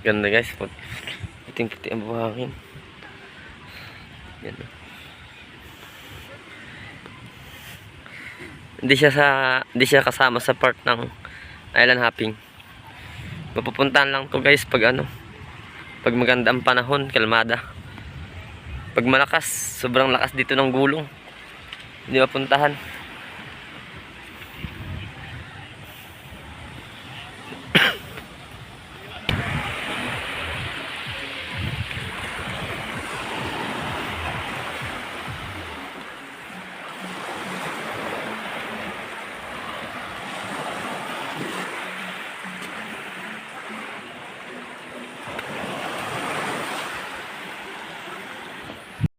Ganda guys. Puting-puti ang buhangin. Yan. Hindi siya kasama sa part ng island hopping. Mapupuntahan lang to guys pag pag maganda ang panahon, kalmada. Pag malakas, sobrang lakas dito ng gulong, hindi mapuntahan.